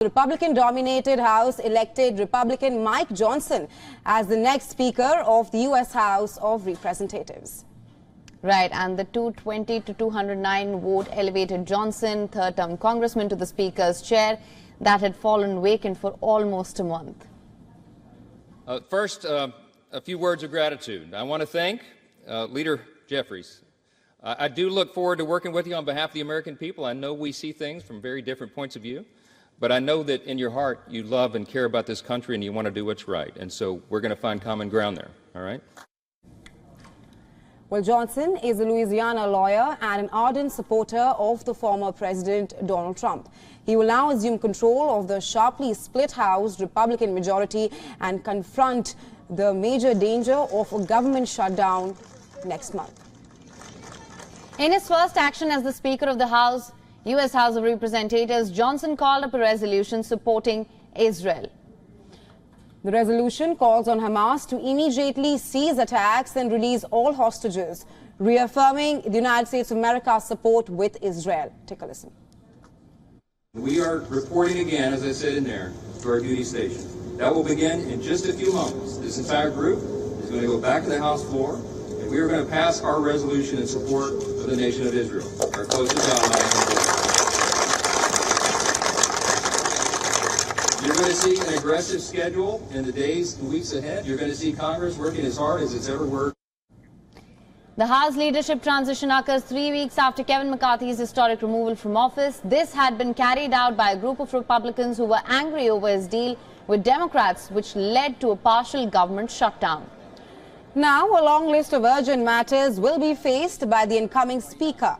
The Republican-dominated House elected Republican Mike Johnson as the next Speaker of the U.S. House of Representatives. Right, and the 220 to 209 vote elevated Johnson, third-term congressman, to the Speaker's chair that had fallen vacant for almost a month. First, a few words of gratitude. I want to thank Leader Jeffries. I do look forward to working with you on behalf of the American people. I know we see things from very different points of view, but I know that in your heart you love and care about this country and you want to do what's right. And so we're going to find common ground there, all right? Well, Johnson is a Louisiana lawyer and an ardent supporter of the former President Donald Trump. He will now assume control of the sharply split House Republican majority and confront the major danger of a government shutdown next month. In his first action as the Speaker of the House, U.S. House of Representatives, Johnson called up a resolution supporting Israel. The resolution calls on Hamas to immediately cease attacks and release all hostages, reaffirming the United States of America's support with Israel. Take a listen. We are reporting again, as I said in there, to our duty station. That will begin in just a few moments. This entire group is going to go back to the House floor, and we are going to pass our resolution in support of the nation of Israel, our closest ally. You're going to see an aggressive schedule in the days and weeks ahead. You're going to see Congress working as hard as it's ever worked. The House leadership transition occurs 3 weeks after Kevin McCarthy's historic removal from office. This had been carried out by a group of Republicans who were angry over his deal with Democrats, which led to a partial government shutdown. Now, a long list of urgent matters will be faced by the incoming Speaker.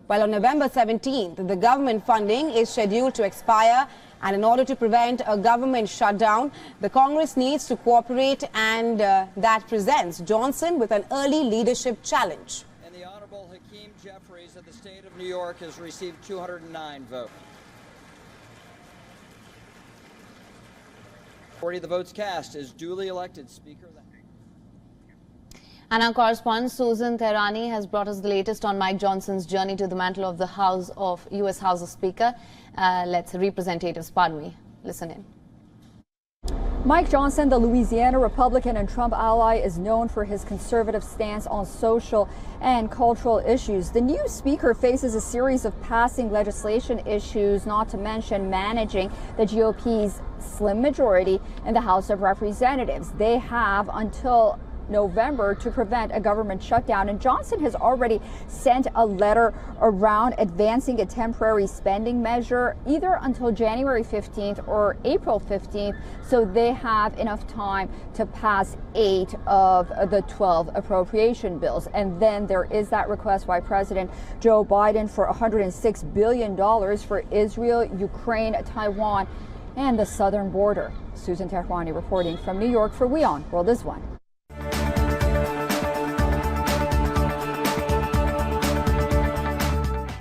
Well, on November 17th, the government funding is scheduled to expire, and in order to prevent a government shutdown, the Congress needs to cooperate, and that presents Johnson with an early leadership challenge. And the Honorable Hakeem Jeffries of the state of New York has received 209 votes. Majority of the votes cast is duly elected Speaker of the House. And our correspondent Susan Tehrani has brought us the latest on Mike Johnson's journey to the mantle of the U.S. House of Speaker. Representatives, pardon me, listen in. Mike Johnson, the Louisiana Republican and Trump ally, is known for his conservative stance on social and cultural issues. The new speaker faces a series of passing legislation issues, not to mention managing the GOP's slim majority in the House of Representatives. They have until November to prevent a government shutdown, and Johnson has already sent a letter around advancing a temporary spending measure either until January 15th or April 15th, so they have enough time to pass 8 of the 12 appropriation bills. And then there is that request by President Joe Biden for $106 billion for Israel, Ukraine, Taiwan, and the southern border. Susan Tehrani reporting from New York for WION World is One.